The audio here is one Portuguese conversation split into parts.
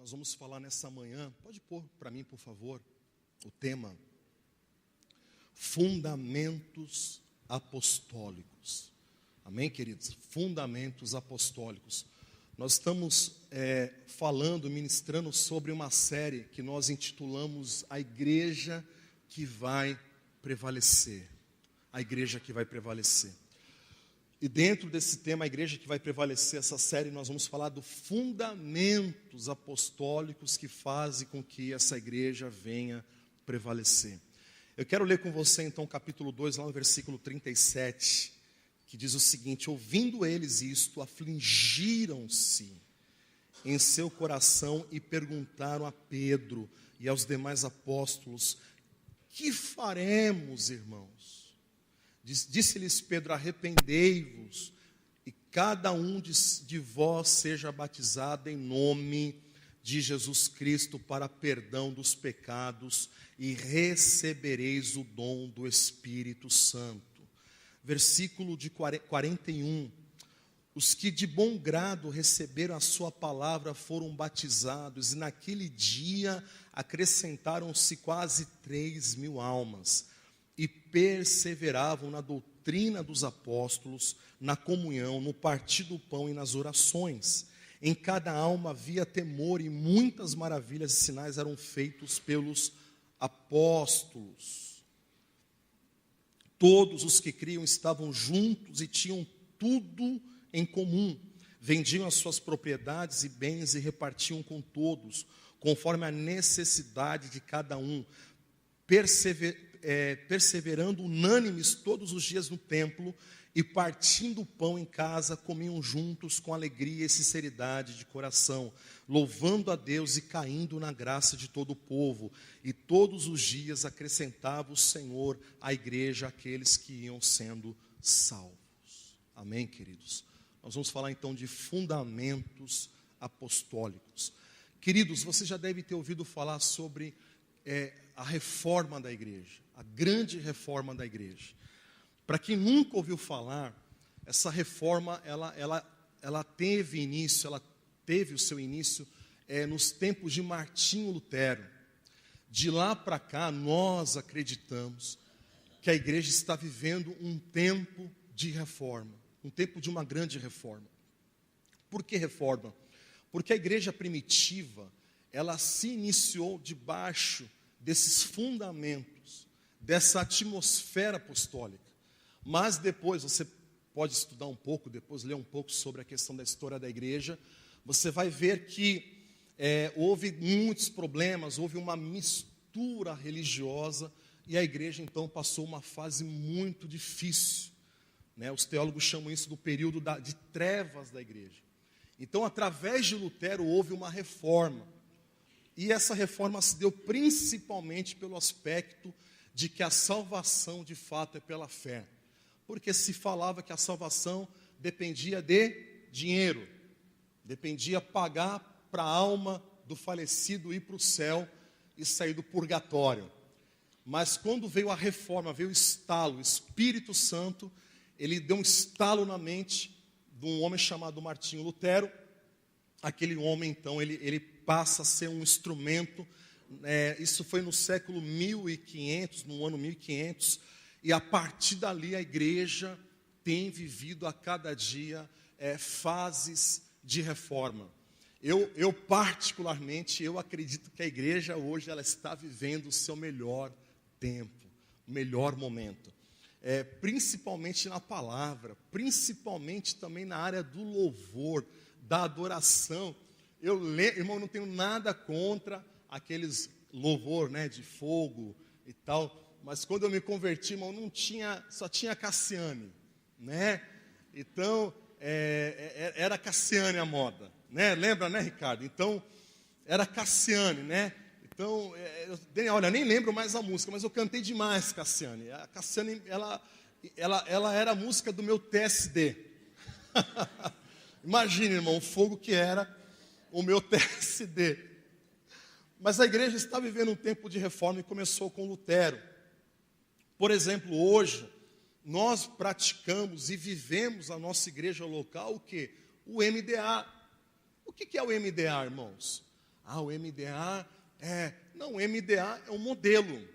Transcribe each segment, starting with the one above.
Nós vamos falar nessa manhã, pode pôr para mim, por favor, o tema Fundamentos Apostólicos. Amém, queridos? Fundamentos Apostólicos. Nós estamos falando, ministrando sobre uma série que nós intitulamos A Igreja que vai prevalecer. A Igreja que vai prevalecer. E dentro desse tema, a Igreja que vai prevalecer, essa série, nós vamos falar dos fundamentos apostólicos que fazem com que essa igreja venha prevalecer. Eu quero ler com você então o capítulo 2, lá no versículo 37, que diz o seguinte: ouvindo eles isto, afligiram-se em seu coração e perguntaram a Pedro e aos demais apóstolos: que faremos, irmãos? Disse-lhes Pedro: arrependei-vos e cada um de vós seja batizado em nome de Jesus Cristo para perdão dos pecados e recebereis o dom do Espírito Santo. Versículo de 41. Os que de bom grado receberam a sua palavra foram batizados, e naquele dia acrescentaram-se quase 3.000 almas. E perseveravam na doutrina dos apóstolos, na comunhão, no partir do pão e nas orações. Em cada alma havia temor, e muitas maravilhas e sinais eram feitos pelos apóstolos. Todos os que criam estavam juntos e tinham tudo em comum. Vendiam as suas propriedades e bens e repartiam com todos, conforme a necessidade de cada um. Perseverando unânimes todos os dias no templo e partindo o pão em casa, comiam juntos com alegria e sinceridade de coração, louvando a Deus e caindo na graça de todo o povo. E todos os dias acrescentava o Senhor à igreja aqueles que iam sendo salvos. Amém, queridos? Nós vamos falar então de fundamentos apostólicos. Queridos, você já deve ter ouvido falar sobre a reforma da igreja, a grande reforma da igreja. Para quem nunca ouviu falar, essa reforma, ela teve o seu início nos tempos de Martinho Lutero. De lá para cá, nós acreditamos que a igreja está vivendo um tempo de reforma, um tempo de uma grande reforma. Por que reforma? Porque a igreja primitiva, ela se iniciou debaixo desses fundamentos, dessa atmosfera apostólica. Mas depois, você pode estudar um pouco, depois ler um pouco sobre a questão da história da igreja, você vai ver que houve muitos problemas, houve uma mistura religiosa, e a igreja então passou uma fase muito difícil. Os teólogos chamam isso do período de trevas da igreja. Então, através de Lutero, houve uma reforma. E essa reforma se deu principalmente pelo aspecto de que a salvação de fato é pela fé. Porque se falava que a salvação dependia de dinheiro, dependia pagar para a alma do falecido ir para o céu e sair do purgatório. Mas quando veio a reforma, veio o estalo, o Espírito Santo, ele deu um estalo na mente de um homem chamado Martinho Lutero. Aquele homem então, ele passa a ser um instrumento, isso foi no século 1500, no ano 1500, e a partir dali a igreja tem vivido a cada dia fases de reforma. Eu particularmente, eu acredito que a igreja hoje ela está vivendo o seu melhor tempo, o melhor momento. Principalmente na palavra, principalmente também na área do louvor, da adoração. Irmão, não tenho nada contra aqueles louvor, de fogo e tal, mas quando eu me converti, irmão, só tinha Cassiane, Então, era Cassiane a moda, Lembra, Ricardo? Então, era Cassiane, Então, olha, nem lembro mais a música, mas eu cantei demais Cassiane. A Cassiane, ela era a música do meu TSD. Imagina, irmão, o fogo que era o meu TSD. Mas a igreja está vivendo um tempo de reforma e começou com Lutero. Por exemplo, hoje, nós praticamos e vivemos a nossa igreja local o quê? O MDA. O que é o MDA, irmãos? o MDA é... Não, o MDA é um modelo,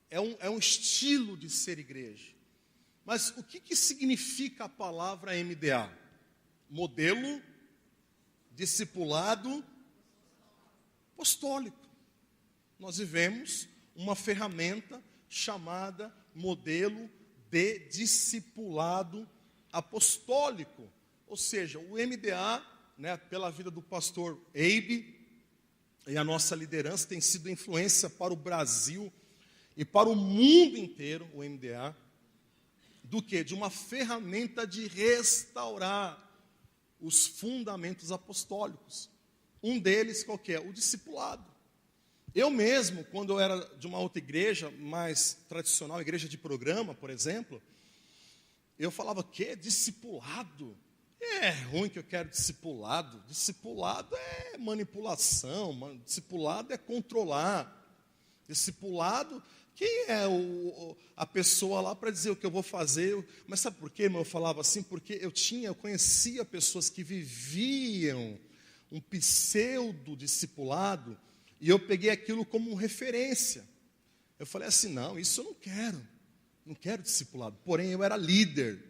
é um estilo de ser igreja. Mas o que significa a palavra MDA? Modelo, discipulado, apostólico. Nós vivemos uma ferramenta chamada modelo de discipulado apostólico. Ou seja, o MDA, né, pela vida do pastor Eibe, e a nossa liderança tem sido influência para o Brasil e para o mundo inteiro, o MDA, do que? De uma ferramenta de restaurar os fundamentos apostólicos. Um deles, qual que é? O discipulado. Eu mesmo, quando eu era de uma outra igreja, mais tradicional, igreja de programa, por exemplo, eu falava, que discipulado? É ruim que eu quero discipulado. Discipulado é manipulação, discipulado é controlar. Discipulado, quem é a pessoa lá para dizer o que eu vou fazer? Mas sabe por quê, irmão? Eu falava assim, porque eu conhecia pessoas que viviam um pseudo-discipulado, e eu peguei aquilo como referência. Eu falei assim, não, isso eu não quero discipulado. Porém, eu era líder,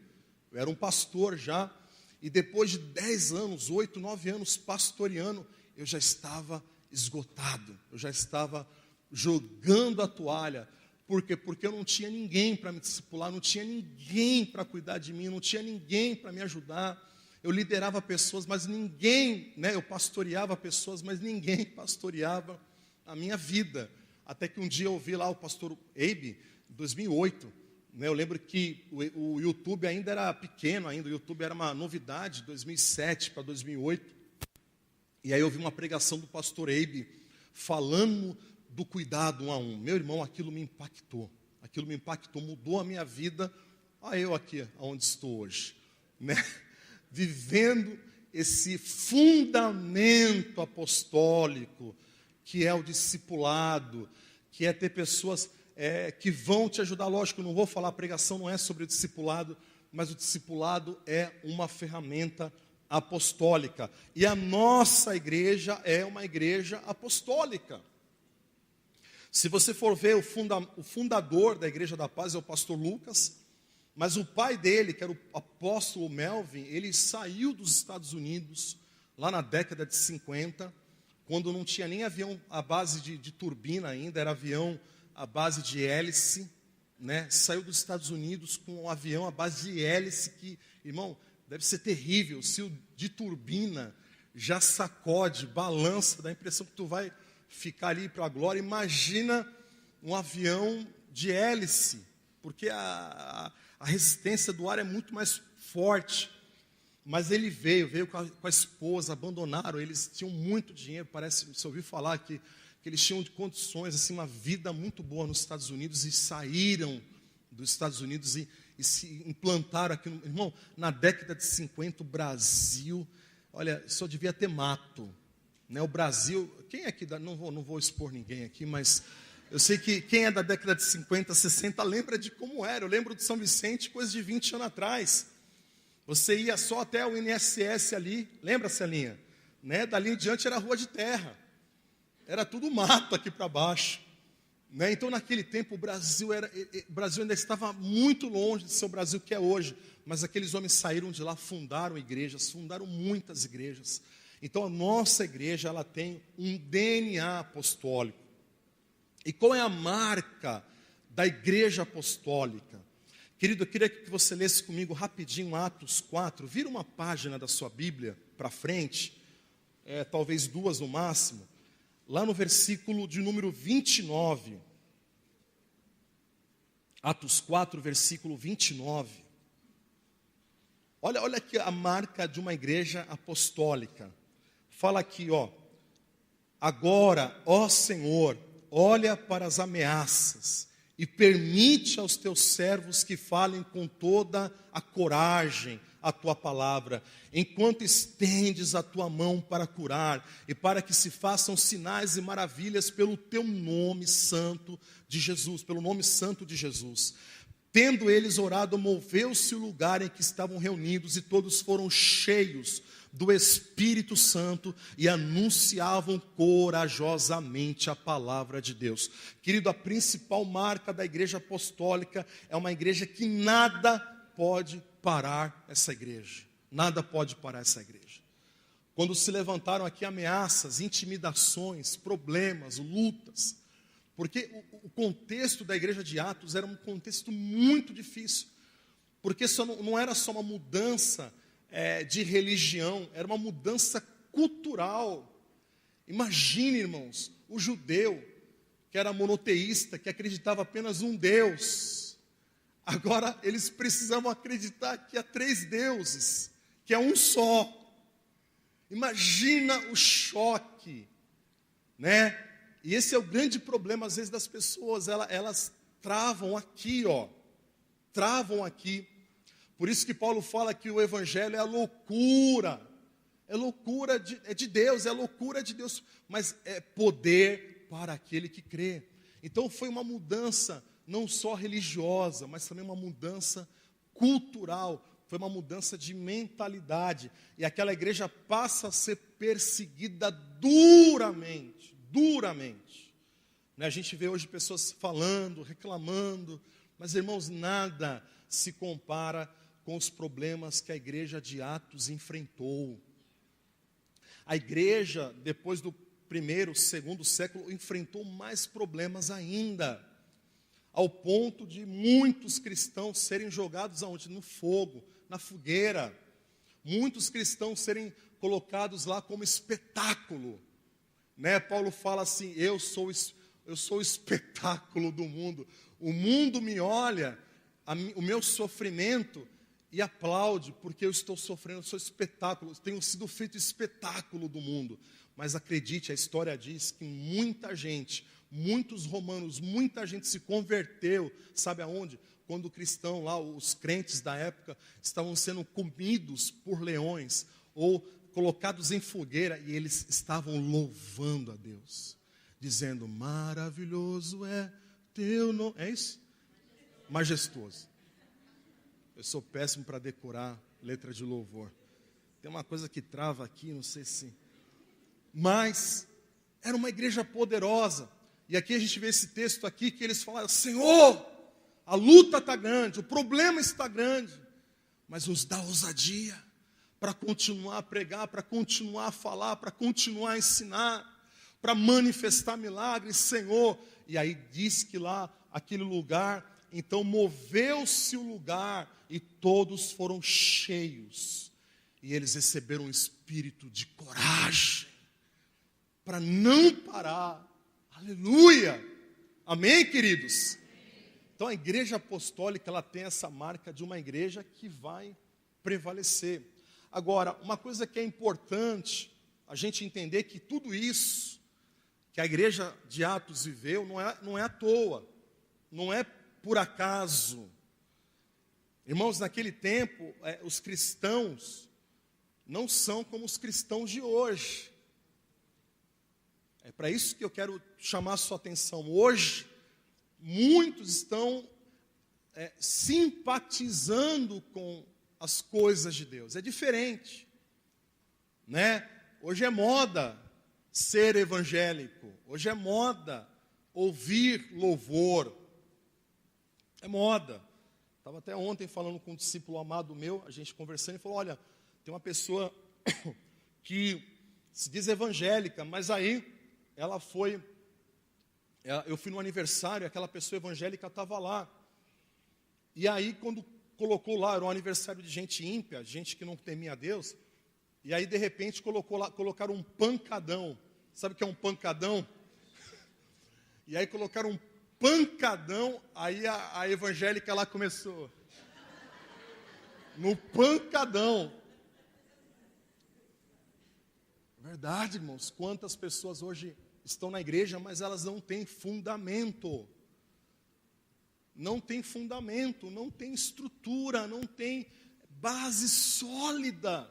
eu era um pastor já, e depois de 10 anos, 8, 9 anos pastoreando, eu já estava esgotado, eu já estava jogando a toalha. Por quê? Porque eu não tinha ninguém para me discipular, não tinha ninguém para cuidar de mim, não tinha ninguém para me ajudar. Eu liderava pessoas, mas ninguém, né, eu pastoreava pessoas, mas ninguém pastoreava a minha vida. Até que um dia eu ouvi lá o pastor Eibe, em 2008, né, eu lembro que o YouTube ainda era pequeno, o YouTube era uma novidade, 2007 para 2008. E aí eu ouvi uma pregação do pastor Eibe, falando do cuidado 1 a 1. Meu irmão, aquilo me impactou, mudou a minha vida. Olha eu aqui, onde estou hoje, né? Vivendo esse fundamento apostólico, que é o discipulado, que é ter pessoas que vão te ajudar. Lógico, não vou falar, a pregação não é sobre o discipulado, mas o discipulado é uma ferramenta apostólica. E a nossa igreja é uma igreja apostólica. Se você for ver o fundador da Igreja da Paz é o pastor Lucas, mas o pai dele, que era o apóstolo Melvin, ele saiu dos Estados Unidos, lá na década de 50, quando não tinha nem avião à base de turbina ainda, era avião à base de hélice, né? Saiu dos Estados Unidos com um avião à base de hélice, que, irmão, deve ser terrível. Se o de turbina já sacode, balança, dá a impressão que tu vai ficar ali para a glória. Imagina um avião de hélice, porque a resistência do ar é muito mais forte. Mas ele veio com a esposa, abandonaram, eles tinham muito dinheiro, parece, você ouviu falar que eles tinham de condições, assim, uma vida muito boa nos Estados Unidos, e saíram dos Estados Unidos e se implantaram aqui. Irmão, na década de 50, o Brasil, olha, só devia ter mato, né? O Brasil, quem é aqui, não vou expor ninguém aqui, mas eu sei que quem é da década de 50, 60, lembra de como era. Eu lembro de São Vicente, coisa de 20 anos atrás. Você ia só até o INSS ali, lembra, Celinha? Né? Dali em diante era rua de terra. Era tudo mato aqui para baixo. Né? Então, naquele tempo, o Brasil ainda estava muito longe de ser o Brasil que é hoje. Mas aqueles homens saíram de lá, fundaram igrejas, fundaram muitas igrejas. Então, a nossa igreja, ela tem um DNA apostólico. E qual é a marca da igreja apostólica? Querido, eu queria que você lesse comigo rapidinho Atos 4. Vira uma página da sua Bíblia para frente, talvez 2 no máximo. Lá no versículo de número 29. Atos 4, versículo 29. Olha aqui a marca de uma igreja apostólica. Fala aqui, ó. Agora, ó Senhor, olha para as ameaças e permite aos teus servos que falem com toda a coragem a tua palavra, enquanto estendes a tua mão para curar, e para que se façam sinais e maravilhas pelo teu nome santo de Jesus, pelo nome santo de Jesus. Tendo eles orado, moveu-se o lugar em que estavam reunidos, e todos foram cheios do Espírito Santo e anunciavam corajosamente a palavra de Deus. Querido, a principal marca da igreja apostólica é uma igreja que nada pode parar essa igreja. Nada pode parar essa igreja. Quando se levantaram aqui ameaças, intimidações, problemas, lutas, porque o contexto da igreja de Atos era um contexto muito difícil, porque não era só uma mudança de religião, era uma mudança cultural. Imagine, irmãos, o judeu, que era monoteísta, que acreditava apenas um Deus, agora eles precisavam acreditar que há 3 deuses, que é um só. Imagina o choque, né? E esse é o grande problema, às vezes, das pessoas, elas travam aqui, travam aqui. Por isso que Paulo fala que o evangelho é a loucura, de Deus, é a loucura de Deus, mas é poder para aquele que crê. Então foi uma mudança, não só religiosa, mas também uma mudança cultural, foi uma mudança de mentalidade, e aquela igreja passa a ser perseguida duramente. A gente vê hoje pessoas falando, reclamando, mas, irmãos, nada se compara com os problemas que a igreja de Atos enfrentou. A igreja, depois do 1º, 2º século, enfrentou mais problemas ainda, ao ponto de muitos cristãos serem jogados aonde? No fogo, na fogueira. Muitos cristãos serem colocados lá como espetáculo. Paulo fala assim, eu sou o espetáculo do mundo. O mundo me olha, o meu sofrimento, e aplaude, porque eu estou sofrendo, eu sou espetáculo, tenho sido feito espetáculo do mundo. Mas acredite, a história diz que muita gente, muitos romanos, muita gente se converteu, sabe aonde? Quando o cristão lá, os crentes da época, estavam sendo comidos por leões, ou colocados em fogueira, e eles estavam louvando a Deus, dizendo, maravilhoso é teu nome. É isso? Majestoso. Eu sou péssimo para decorar letra de louvor. Tem uma coisa que trava aqui, não sei se... Mas era uma igreja poderosa. E aqui a gente vê esse texto aqui que eles falaram, Senhor, a luta está grande, o problema está grande, mas nos dá ousadia para continuar a pregar, para continuar a falar, para continuar a ensinar, para manifestar milagres, Senhor. E aí diz que lá, aquele lugar, então moveu-se o lugar e todos foram cheios. E eles receberam um espírito de coragem para não parar. Aleluia! Amém, queridos? Então a igreja apostólica, ela tem essa marca de uma igreja que vai prevalecer. Agora, uma coisa que é importante a gente entender, que tudo isso que a igreja de Atos viveu não é à toa, não é por acaso. Irmãos, naquele tempo, os cristãos não são como os cristãos de hoje. É para isso que eu quero chamar a sua atenção. Hoje, muitos estão simpatizando com as coisas de Deus. É diferente, né? Hoje é moda ser evangélico. Hoje é moda ouvir louvor. É moda. Estava até ontem falando com um discípulo amado meu, a gente conversando, e falou, olha, tem uma pessoa que se diz evangélica, mas aí eu fui no aniversário, aquela pessoa evangélica estava lá. E aí, quando colocou lá, era um aniversário de gente ímpia, gente que não temia a Deus, e aí, de repente, colocaram um pancadão. Sabe o que é um pancadão? E aí colocaram um pancadão, aí a evangélica lá começou. No pancadão. Verdade, irmãos, quantas pessoas hoje estão na igreja, mas elas não têm fundamento. Não tem fundamento, não tem estrutura, não tem base sólida.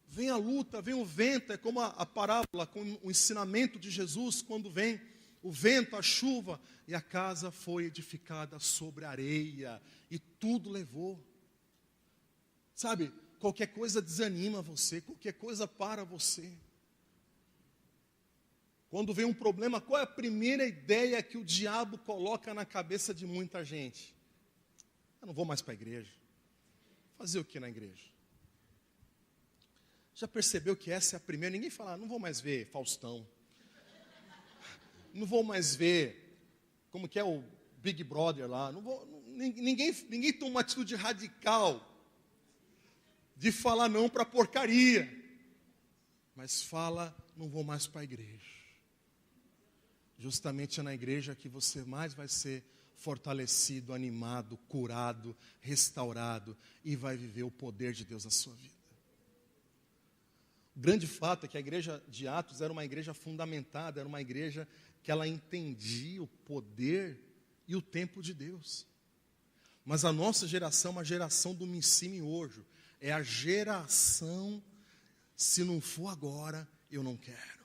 Vem a luta, vem o vento, é como a parábola, com o ensinamento de Jesus, quando vem o vento, a chuva, e a casa foi edificada sobre areia, e tudo levou. Sabe, qualquer coisa desanima você, qualquer coisa para você. Quando vem um problema, qual é a primeira ideia que o diabo coloca na cabeça de muita gente? Eu não vou mais para a igreja. Fazer o que na igreja? Já percebeu que essa é a primeira? Ninguém fala, não vou mais ver Faustão. Não vou mais ver, como que é o Big Brother lá. Ninguém toma uma atitude radical de falar não para porcaria. Mas fala, não vou mais para a igreja. Justamente é na igreja que você mais vai ser fortalecido, animado, curado, restaurado e vai viver o poder de Deus na sua vida. O grande fato é que a igreja de Atos era uma igreja fundamentada, era uma igreja que ela entendia o poder e o tempo de Deus. Mas a nossa geração é uma geração do me ensine hoje. É a geração, se não for agora, eu não quero.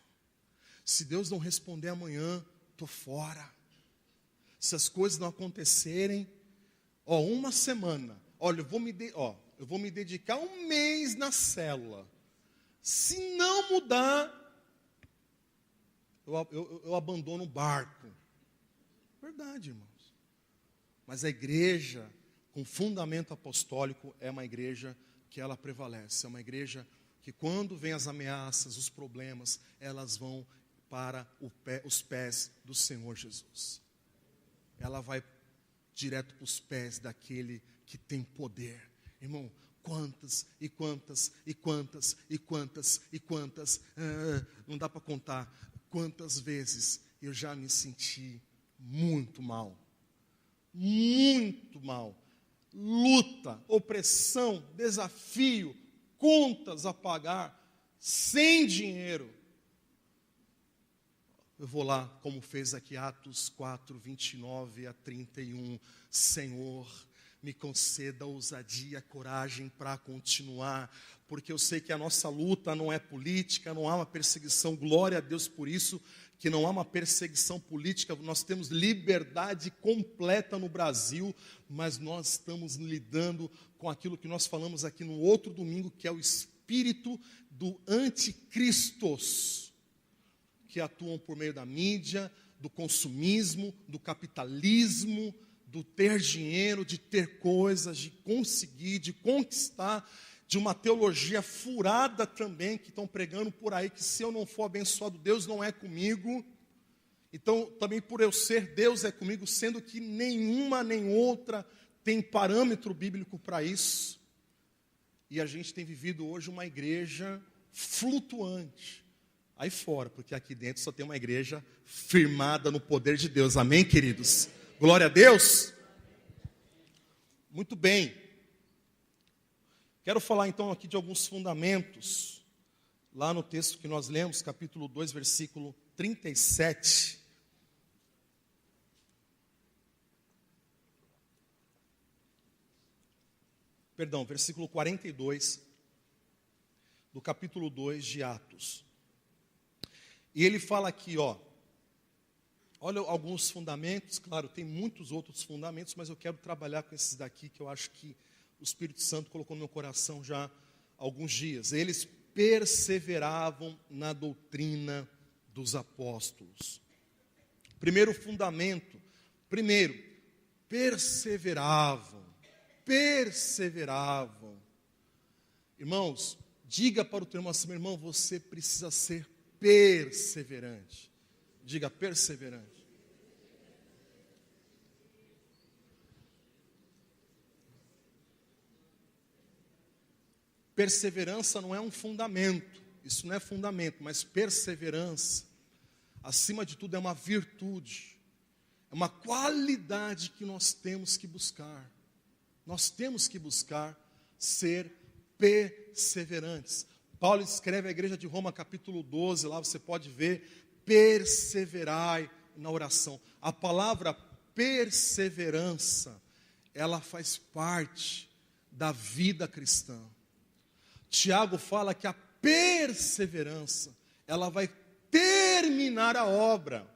Se Deus não responder amanhã, estou fora. Se as coisas não acontecerem, uma semana, eu vou me dedicar um mês na célula. Se não mudar, eu abandono o barco. Verdade, irmãos. Mas a igreja com fundamento apostólico é uma igreja que ela prevalece. É uma igreja que quando vem as ameaças, os problemas, elas vão para os pés do Senhor Jesus. Ela vai direto para os pés daquele que tem poder. Irmão, quantas, não dá para contar quantas vezes eu já me senti muito mal. Muito mal. Luta, opressão, desafio, contas a pagar, sem dinheiro. Eu vou lá, como fez aqui Atos 4, 29 a 31. Senhor, me conceda ousadia, coragem para continuar, porque eu sei que a nossa luta não é política, não há uma perseguição, glória a Deus por isso, que não há uma perseguição política, nós temos liberdade completa no Brasil, mas nós estamos lidando com aquilo que nós falamos aqui no outro domingo, que é o espírito do anticristos, que atuam por meio da mídia, do consumismo, do capitalismo, do ter dinheiro, de ter coisas, de conseguir, de conquistar, de uma teologia furada também, que estão pregando por aí, que se eu não for abençoado, Deus não é comigo. Então, também por eu ser, Deus é comigo, sendo que nenhuma nem outra tem parâmetro bíblico para isso. E a gente tem vivido hoje uma igreja flutuante. Aí fora, porque aqui dentro só tem uma igreja firmada no poder de Deus. Amém, queridos? Glória a Deus. Muito bem. Quero falar então aqui de alguns fundamentos. Lá no texto que nós lemos, capítulo 2, versículo 37. Perdão, versículo 42 do capítulo 2 de Atos. E ele fala aqui, olha alguns fundamentos, claro, tem muitos outros fundamentos, mas eu quero trabalhar com esses daqui, que eu acho que o Espírito Santo colocou no meu coração já há alguns dias. Eles perseveravam na doutrina dos apóstolos. Primeiro fundamento, perseveravam. Irmãos, diga para o teu irmão assim, meu irmão, você precisa ser perseverante. Diga perseverante. Perseverança não é um fundamento. Isso não é fundamento, mas perseverança, acima de tudo, é uma virtude. É uma qualidade que nós temos que buscar. Nós temos que buscar ser perseverantes. Paulo escreve à igreja de Roma, capítulo 12, lá você pode ver, perseverai na oração. A palavra perseverança, ela faz parte da vida cristã. Tiago fala que a perseverança, ela vai terminar a obra.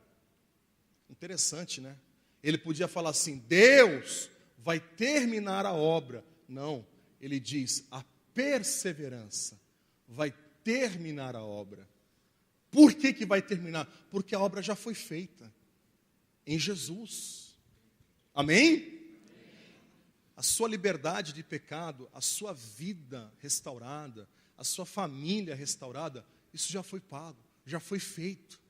Interessante, né? Ele podia falar assim, Deus vai terminar a obra. Não, ele diz, a perseverança vai terminar a obra. Por que vai terminar? Porque a obra já foi feita em Jesus. Amém? A sua liberdade de pecado, a sua vida restaurada, a sua família restaurada, isso já foi pago, já foi feito.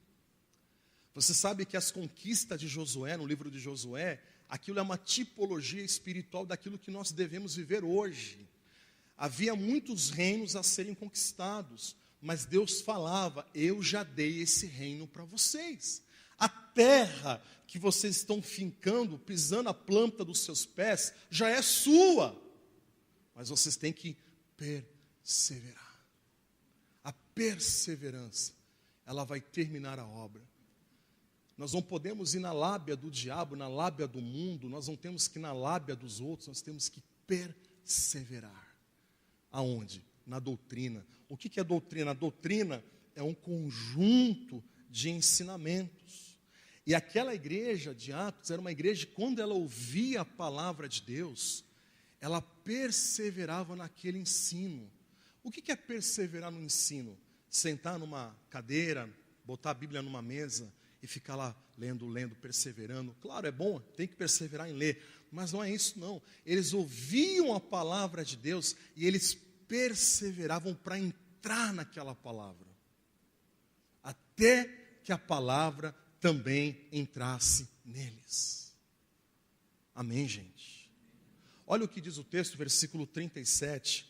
Você sabe que as conquistas de Josué, no livro de Josué, aquilo é uma tipologia espiritual daquilo que nós devemos viver hoje. Havia muitos reinos a serem conquistados, mas Deus falava: eu já dei esse reino para vocês. A terra que vocês estão fincando, pisando a planta dos seus pés, já é sua. Mas vocês têm que perseverar. A perseverança, ela vai terminar a obra. Nós não podemos ir na lábia do diabo, na lábia do mundo, nós não temos que ir na lábia dos outros, nós temos que perseverar. Aonde? Na doutrina. O que é doutrina? A doutrina é um conjunto de ensinamentos. E aquela igreja de Atos era uma igreja que, quando ela ouvia a palavra de Deus, ela perseverava naquele ensino. O que é perseverar no ensino? Sentar numa cadeira, botar a Bíblia numa mesa e ficar lá lendo, perseverando. Claro, é bom, tem que perseverar em ler, mas não é isso não. Eles ouviam a palavra de Deus e eles perseveravam para entrar naquela palavra, até que a palavra também entrasse neles. Amém, gente? Olha o que diz o texto, versículo 37.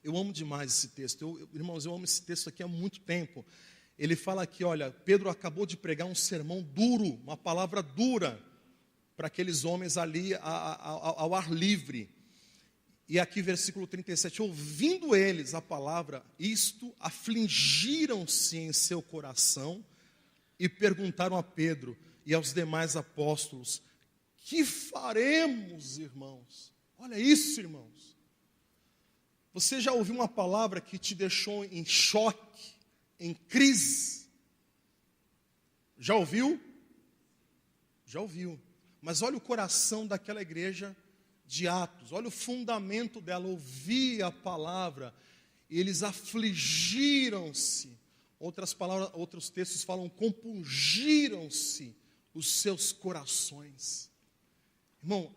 Eu amo demais esse texto. Irmãos, eu amo esse texto aqui há muito tempo. Ele fala aqui, olha, Pedro acabou de pregar um sermão duro, uma palavra dura, para aqueles homens ali ao ar livre. E aqui versículo 37, ouvindo eles a palavra, isto, afligiram-se em seu coração e perguntaram a Pedro e aos demais apóstolos: que faremos, irmãos? Olha isso, irmãos. Você já ouviu uma palavra que te deixou em choque, em crise? Já ouviu? Já ouviu. Mas olha o coração daquela igreja de Atos, olha o fundamento dela, ouvir a palavra, e eles afligiram-se. Outras palavras, outros textos falam, compungiram-se os seus corações. Irmão,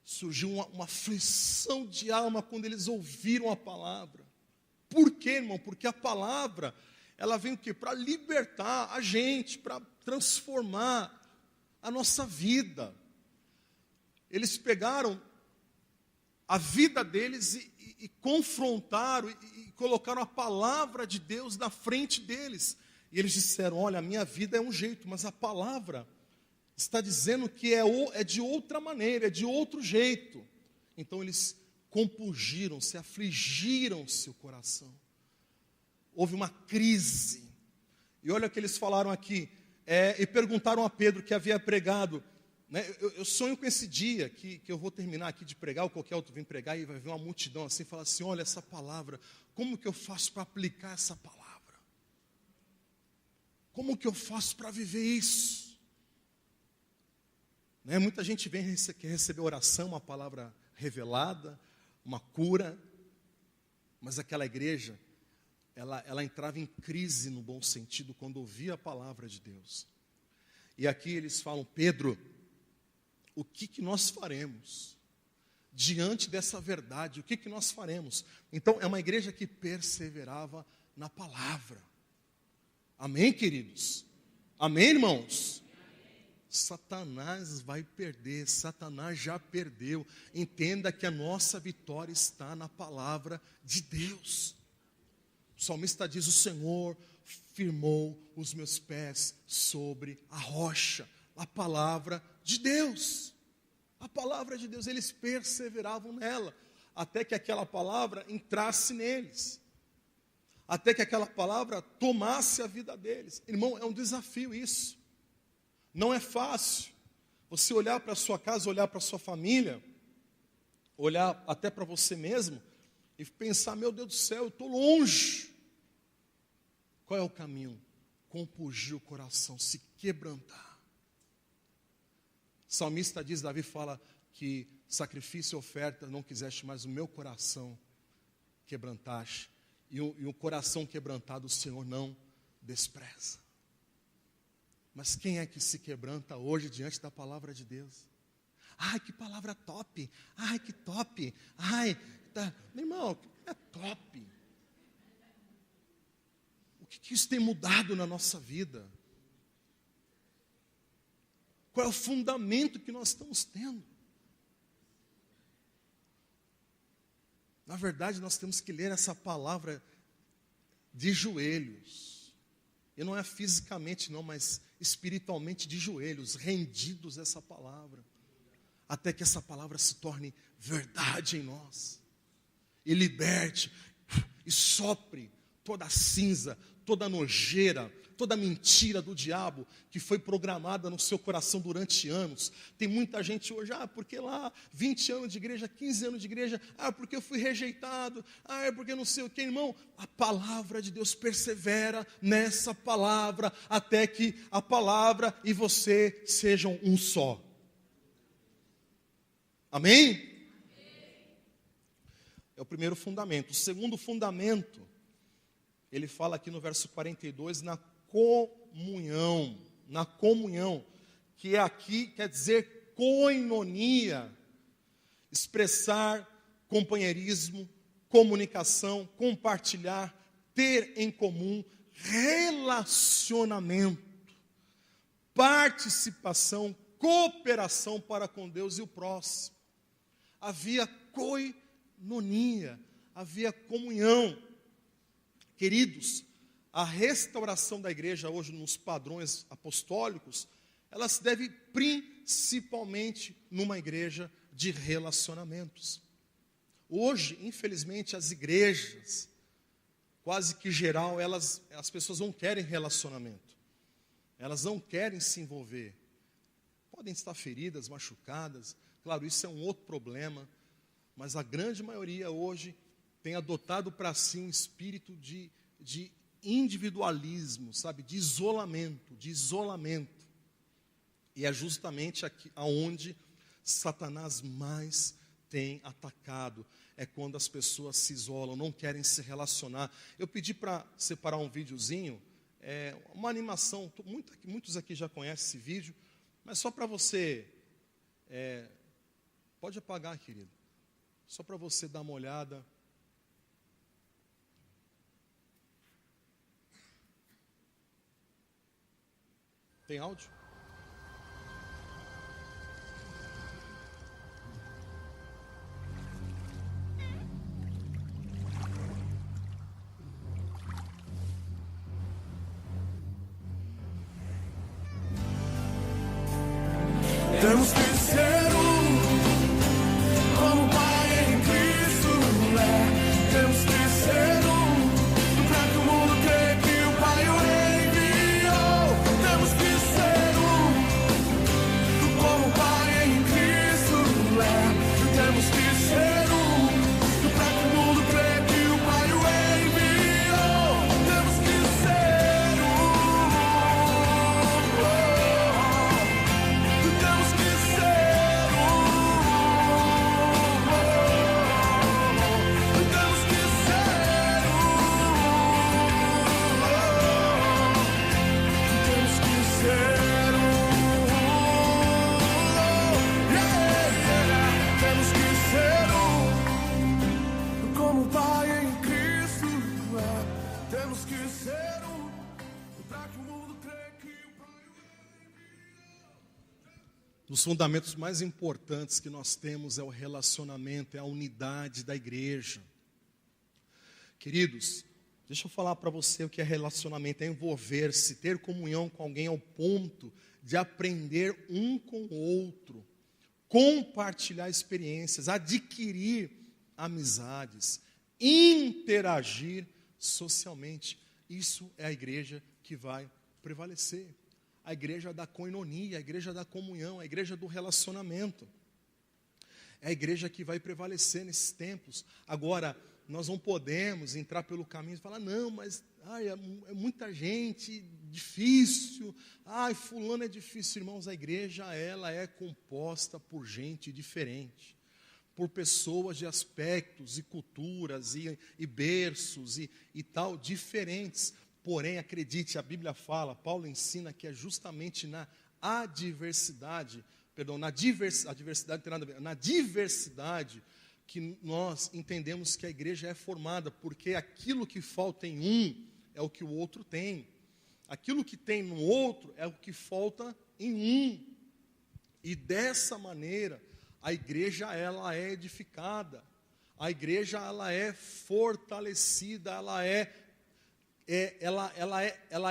surgiu uma aflição de alma quando eles ouviram a palavra. Por quê, irmão? Porque a palavra, ela vem o quê? Para libertar a gente, para transformar a nossa vida. Eles pegaram a vida deles e confrontaram e colocaram a palavra de Deus na frente deles. E eles disseram, olha, a minha vida é um jeito, mas a palavra está dizendo que é de outra maneira, é de outro jeito. Então eles compungiram-se, afligiram-se o coração. Houve uma crise. E olha o que eles falaram aqui, e perguntaram a Pedro, que havia pregado, né, eu sonho com esse dia que eu vou terminar aqui de pregar, ou qualquer outro vem pregar e vai ver uma multidão assim, falar assim, olha essa palavra, como que eu faço para aplicar essa palavra? Como que eu faço para viver isso? Né, muita gente vem quer receber oração, uma palavra revelada, uma cura, mas aquela igreja, ela entrava em crise no bom sentido quando ouvia a palavra de Deus. E aqui eles falam, Pedro, o que nós faremos diante dessa verdade? O que nós faremos? Então, é uma igreja que perseverava na palavra. Amém, queridos? Amém, irmãos? Satanás vai perder, Satanás já perdeu. Entenda que a nossa vitória está na palavra de Deus. O salmista diz, o Senhor firmou os meus pés sobre a rocha. A palavra de Deus. A palavra de Deus, eles perseveravam nela, até que aquela palavra entrasse neles. Até que aquela palavra tomasse a vida deles. Irmão, é um desafio isso. Não é fácil você olhar para a sua casa, olhar para a sua família, olhar até para você mesmo e pensar, meu Deus do céu, eu estou longe. Qual é o caminho? Compungir o coração, se quebrantar. O salmista diz, Davi fala que sacrifício e oferta não quiseste, mas o meu coração quebrantaste, e o coração quebrantado o Senhor não despreza. Mas quem é que se quebranta hoje diante da palavra de Deus? Ai, que palavra top! Ai, que top! Ai, tá. Meu irmão, é top. O que isso tem mudado na nossa vida? Qual é o fundamento que nós estamos tendo? Na verdade, nós temos que ler essa palavra de joelhos. E não é fisicamente não, mas espiritualmente de joelhos, rendidos a essa palavra. Até que essa palavra se torne verdade em nós. E liberte, e sopre toda a cinza, toda a nojeira, toda a mentira do diabo que foi programada no seu coração durante anos. Tem muita gente hoje, porque lá 20 anos de igreja, 15 anos de igreja, porque eu fui rejeitado, é porque não sei o que, irmão. A palavra de Deus persevera nessa palavra, até que a palavra e você sejam um só. Amém? É o primeiro fundamento. O segundo fundamento, ele fala aqui no verso 42, na comunhão, que aqui quer dizer koinonia, expressar companheirismo, comunicação, compartilhar, ter em comum, relacionamento, participação, cooperação para com Deus e o próximo. Havia koinonia, havia comunhão. Queridos, a restauração da igreja hoje nos padrões apostólicos, ela se deve principalmente numa igreja de relacionamentos. Hoje, infelizmente, as igrejas, quase que geral, as pessoas não querem relacionamento. Elas não querem se envolver. Podem estar feridas, machucadas, claro, isso é um outro problema, mas a grande maioria hoje tem adotado para si um espírito de individualismo, sabe, de isolamento. E é justamente aqui aonde Satanás mais tem atacado, é quando as pessoas se isolam, não querem se relacionar. Eu pedi para separar um videozinho, uma animação, muitos aqui já conhecem esse vídeo, mas só para você, pode apagar, querido, só para você dar uma olhada. Tem áudio? Temos que ser como o Pai em Cristo é. Temos que ser para que o mundo creia que o Pai o enviou. Temos que ser como o Pai em Cristo é. Temos que ser para que o mundo creia que o Pai o enviou. Temos que ser como o Pai em Cristo é. Temos que ser para que o mundo creia que o Pai Dos fundamentos mais importantes que nós temos é o relacionamento, é a unidade da igreja. Queridos, deixa eu falar para você o que é relacionamento, é envolver-se, ter comunhão com alguém ao ponto de aprender um com o outro, compartilhar experiências, adquirir amizades, interagir socialmente. Isso é a igreja que vai prevalecer. A igreja da koinonia, a igreja da comunhão, a igreja do relacionamento. É a igreja que vai prevalecer nesses tempos. Agora, nós não podemos entrar pelo caminho e falar, não, mas é muita gente, difícil. Fulano é difícil. Irmãos, a igreja, ela é composta por gente diferente. por pessoas de aspectos e culturas e berços e tal, diferentes. Porém, acredite, a Bíblia fala, Paulo ensina que é justamente na diversidade que nós entendemos que a igreja é formada, porque aquilo que falta em um é o que o outro tem. Aquilo que tem no outro é o que falta em um. E dessa maneira, a igreja ela é edificada, a igreja ela é fortalecida, ela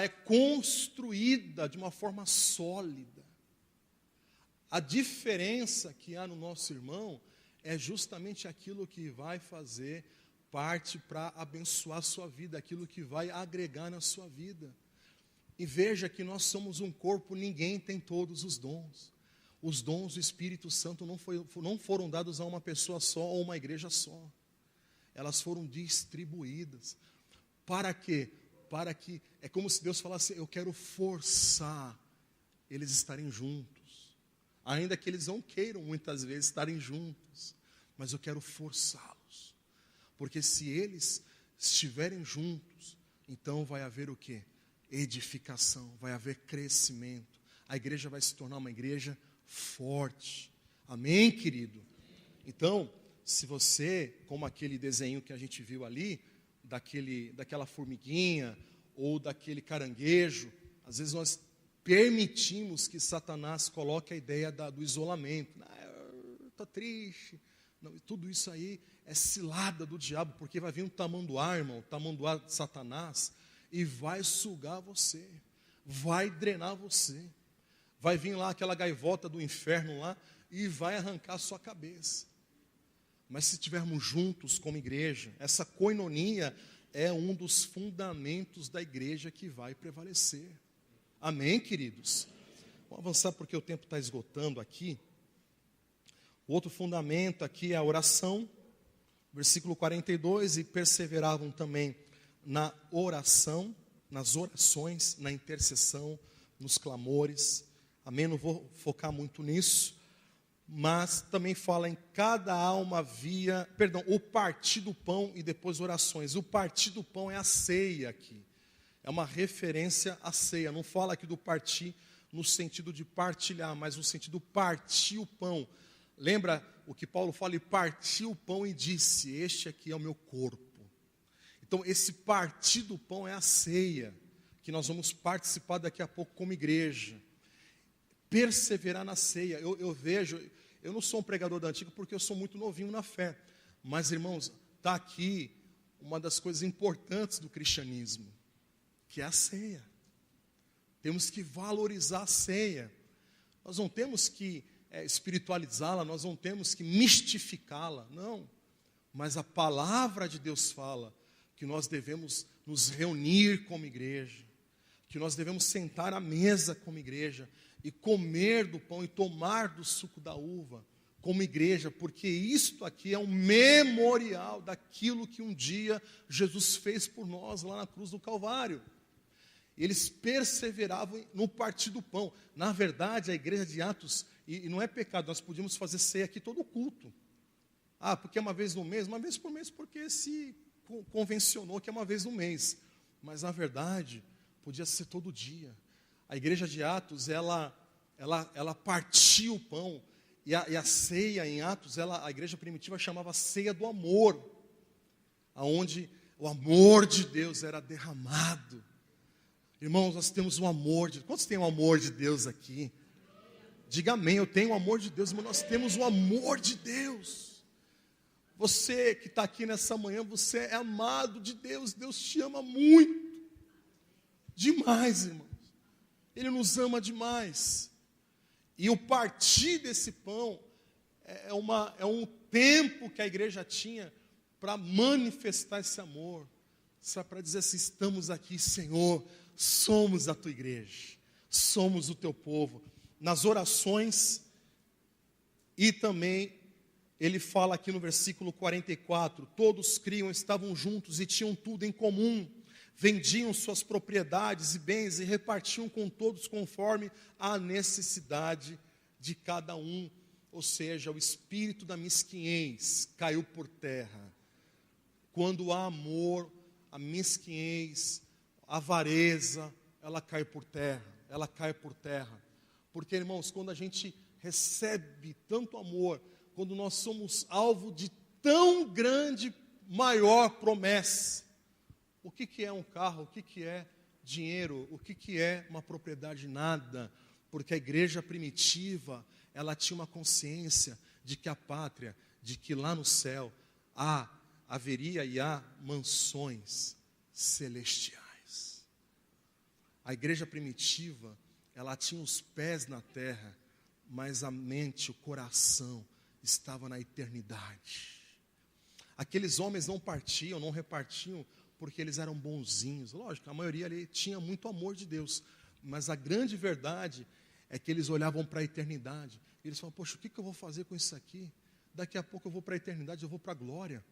é construída de uma forma sólida. A diferença que há no nosso irmão é justamente aquilo que vai fazer parte para abençoar a sua vida, aquilo que vai agregar na sua vida. E veja que nós somos um corpo, ninguém tem todos os dons. Os dons do Espírito Santo não foram dados a uma pessoa só ou uma igreja só. Elas foram distribuídas. Para quê? Para que, é como se Deus falasse, eu quero forçar eles estarem juntos. Ainda que eles não queiram muitas vezes estarem juntos. Mas eu quero forçá-los. Porque se eles estiverem juntos, então vai haver o quê? Edificação, vai haver crescimento. A igreja vai se tornar uma igreja forte. Amém, querido? Então, se você, como aquele desenho que a gente viu ali, daquela formiguinha ou daquele caranguejo, às vezes nós permitimos que Satanás coloque a ideia do isolamento. Estou triste. Não, tudo isso aí é cilada do diabo, porque vai vir um tamanduá, irmão, tamanduá de Satanás, e vai sugar você, vai drenar você. Vai vir lá aquela gaivota do inferno lá e vai arrancar a sua cabeça. Mas se estivermos juntos como igreja, essa koinonia é um dos fundamentos da igreja que vai prevalecer. Amém, queridos? Vamos avançar porque o tempo está esgotando aqui. O outro fundamento aqui é a oração. Versículo 42, e perseveravam também na oração, nas orações, na intercessão, nos clamores. Amém? Não vou focar muito nisso, mas também fala em cada alma o partir do pão e depois orações. O partir do pão é a ceia aqui, é uma referência à ceia. Não fala aqui do partir no sentido de partilhar, mas no sentido partir o pão. Lembra o que Paulo fala? E partiu o pão e disse, este aqui é o meu corpo. Então esse partir do pão é a ceia, que nós vamos participar daqui a pouco como igreja. Perseverar na ceia. Eu vejo, eu não sou um pregador da antiga porque eu sou muito novinho na fé. Mas, irmãos, está aqui uma das coisas importantes do cristianismo, que é a ceia. Temos que valorizar a ceia. Nós não temos que espiritualizá-la, nós não temos que mistificá-la, não. Mas a palavra de Deus fala que nós devemos nos reunir como igreja, que nós devemos sentar à mesa como igreja, e comer do pão e tomar do suco da uva como igreja, porque isto aqui é um memorial daquilo que um dia Jesus fez por nós lá na cruz do Calvário. Eles perseveravam no partir do pão. Na verdade, a igreja de Atos, e não é pecado, nós podíamos fazer ceia aqui todo culto. Porque é uma vez no mês? Uma vez por mês, porque se convencionou que é uma vez no mês. Mas na verdade, podia ser todo dia. A igreja de Atos, ela partia o pão, e a ceia em Atos, a igreja primitiva chamava ceia do amor, aonde o amor de Deus era derramado. Irmãos, nós temos o amor de Deus. Quantos têm o amor de Deus aqui? Diga amém, eu tenho o amor de Deus, mas nós temos o amor de Deus. Você que está aqui nessa manhã, você é amado de Deus, Deus te ama muito, demais, irmão. Ele nos ama demais. E o partir desse pão é um tempo que a igreja tinha para manifestar esse amor. Só para dizer assim, estamos aqui, Senhor, somos a tua igreja, somos o teu povo. Nas orações, e também, ele fala aqui no versículo 44, todos criam, estavam juntos e tinham tudo em comum. Vendiam suas propriedades e bens e repartiam com todos conforme a necessidade de cada um. ou seja, o espírito da mesquinhez caiu por terra. Quando há amor, a mesquinhez, a avareza, ela cai por terra, ela cai por terra. Porque, irmãos, quando a gente recebe tanto amor, quando nós somos alvo de tão grande, maior promessa, o que é um carro, o que é dinheiro, o que é uma propriedade? Nada, porque a igreja primitiva, ela tinha uma consciência de que a pátria, de que lá no céu haveria e há mansões celestiais. A igreja primitiva, ela tinha os pés na terra, mas a mente, o coração estava na eternidade. Aqueles homens não partiam, não repartiam, porque eles eram bonzinhos. Lógico, a maioria ali tinha muito amor de Deus, mas a grande verdade é que eles olhavam para a eternidade. E eles falavam, poxa, o que eu vou fazer com isso aqui? Daqui a pouco eu vou para a eternidade, eu vou para a glória.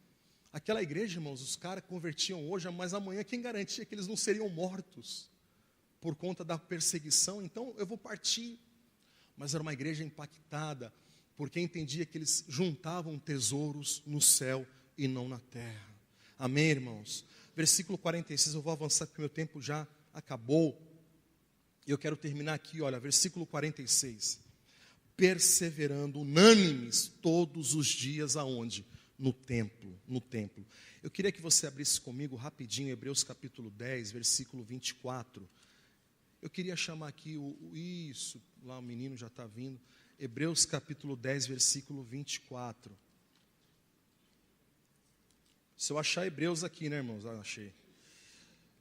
Aquela igreja, irmãos, os caras convertiam hoje, mas amanhã quem garantia que eles não seriam mortos por conta da perseguição? Então eu vou partir. Mas era uma igreja impactada, porque entendia que eles juntavam tesouros no céu e não na terra. Amém, irmãos? Versículo 46, eu vou avançar porque meu tempo já acabou. E eu quero terminar aqui, olha, versículo 46. Perseverando unânimes todos os dias aonde? No templo, no templo. Eu queria que você abrisse comigo rapidinho Hebreus capítulo 10, versículo 24. Eu queria chamar aqui lá o menino já está vindo. Hebreus capítulo 10, versículo 24. Se eu achar Hebreus aqui, né, irmãos? Achei.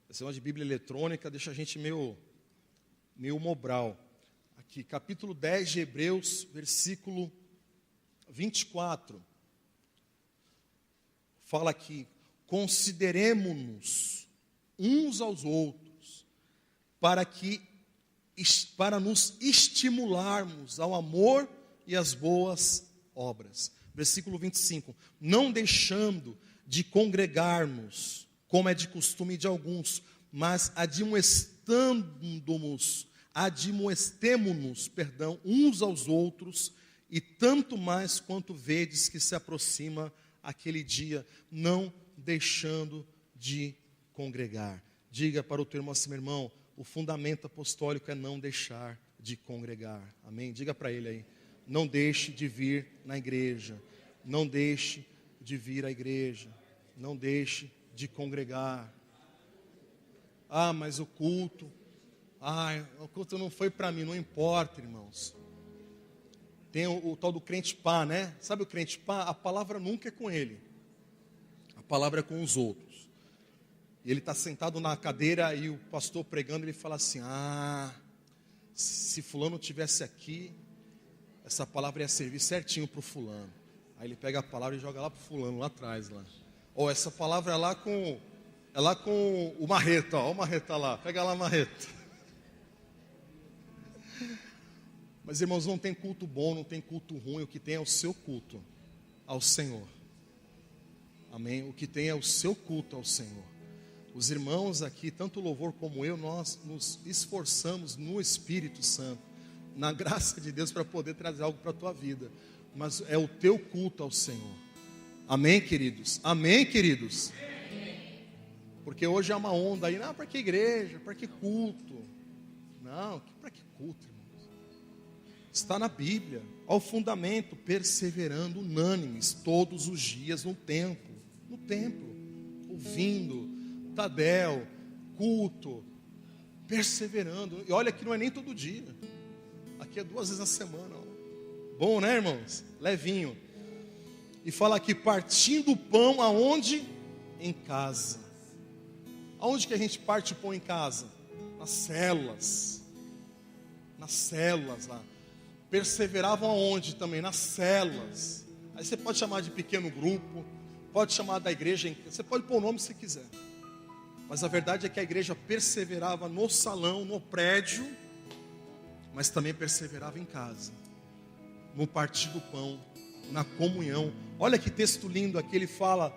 Esse negócio de Bíblia eletrônica deixa a gente meio mobral. Aqui, capítulo 10 de Hebreus, versículo 24. Fala aqui, consideremo-nos uns aos outros, para nos estimularmos ao amor e às boas obras. Versículo 25, não deixando de congregarmos, como é de costume de alguns, mas admoestemo-nos, uns aos outros, e tanto mais quanto vedes que se aproxima aquele dia, não deixando de congregar. Diga para o teu irmão assim, meu irmão, o fundamento apostólico é não deixar de congregar. Amém? Diga para ele aí, não deixe de vir na igreja, não deixe de vir à igreja, não deixe de congregar. Mas o culto não foi para mim, não importa, irmãos. Tem o tal do crente pá, né? Sabe o crente pá? A palavra nunca é com ele. A palavra é com os outros. E ele está sentado na cadeira e o pastor pregando, ele fala assim, se fulano tivesse aqui, essa palavra ia servir certinho para o fulano. Aí ele pega a palavra e joga lá para o fulano, lá atrás. Essa palavra é lá com o marreta, ó o marreta lá, pega lá a marreta. Mas, irmãos, não tem culto bom, não tem culto ruim. O que tem é o seu culto ao Senhor. Amém? O que tem é o seu culto ao Senhor. Os irmãos aqui, tanto o louvor como eu, nós nos esforçamos no Espírito Santo, na graça de Deus, para poder trazer algo para a tua vida. Mas é o teu culto ao Senhor. Amém, queridos? Amém, queridos? Porque hoje há uma onda aí, para que igreja? Para que culto? Não, para que culto, irmão? Está na Bíblia, ao fundamento, perseverando unânimes todos os dias no templo, ouvindo, Tadel, culto, perseverando. E olha que não é nem todo dia, aqui é 2 vezes na semana. Bom, né, irmãos? Levinho. E fala aqui, partindo o pão aonde? Em casa. Aonde que a gente parte o pão em casa? Nas células lá. Perseveravam aonde também? Nas células. Aí você pode chamar de pequeno grupo, pode chamar da igreja, você pode pôr o nome que você quiser. Mas a verdade é que a igreja perseverava no salão, no prédio, mas também perseverava em casa, no partir do pão, na comunhão. Olha que texto lindo aqui, ele fala,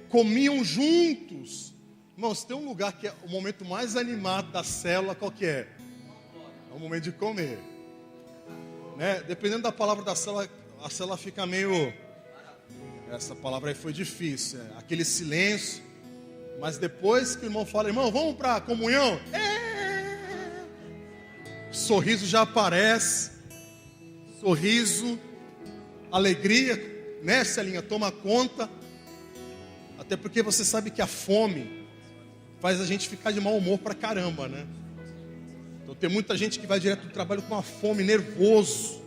comiam juntos. Irmãos, tem um lugar que é o momento mais animado da célula, qual que é? É o momento de comer. né? Dependendo da palavra da célula, a célula fica meio... Essa palavra aí foi difícil, aquele silêncio. Mas depois que o irmão fala, irmão, vamos para a comunhão? O sorriso já aparece. Sorriso, alegria, né, Celinha? Toma conta. Até porque você sabe que a fome faz a gente ficar de mau humor pra caramba, né? Então tem muita gente que vai direto do trabalho com uma fome, nervoso.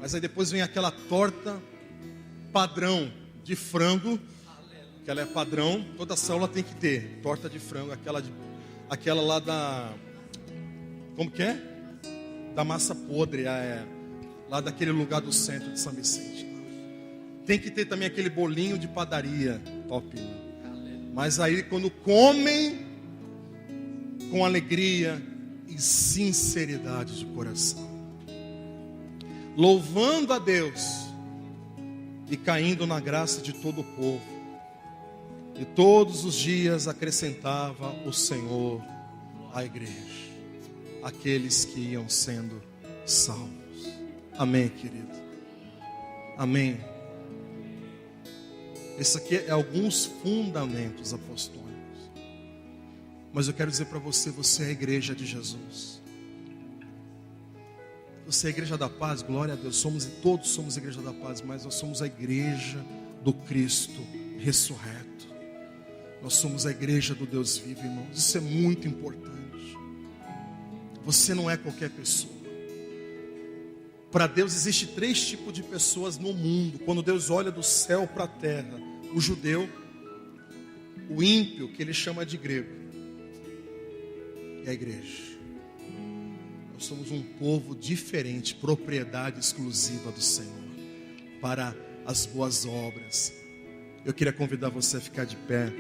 Mas aí depois vem aquela torta padrão de frango, que ela é padrão, toda célula tem que ter torta de frango, aquela lá da, como que é? Da massa podre, lá daquele lugar do centro de São Vicente. Tem que ter também aquele bolinho de padaria, top. Mas aí quando comem com alegria e sinceridade de coração, louvando a Deus e caindo na graça de todo o povo, e todos os dias acrescentava o Senhor à igreja aqueles que iam sendo salvos. Amém, querido? Amém. Esse aqui é alguns fundamentos apostólicos. Mas eu quero dizer para você, você é a igreja de Jesus. Você é a igreja da paz, glória a Deus. Todos somos a igreja da paz, mas nós somos a igreja do Cristo ressurreto. Nós somos a igreja do Deus vivo, irmãos. Isso é muito importante. Você não é qualquer pessoa. Para Deus existe 3 tipos de pessoas no mundo. Quando Deus olha do céu para a terra: o judeu, o ímpio, que ele chama de grego, e a igreja. Nós somos um povo diferente, propriedade exclusiva do Senhor, para as boas obras. Eu queria convidar você a ficar de pé.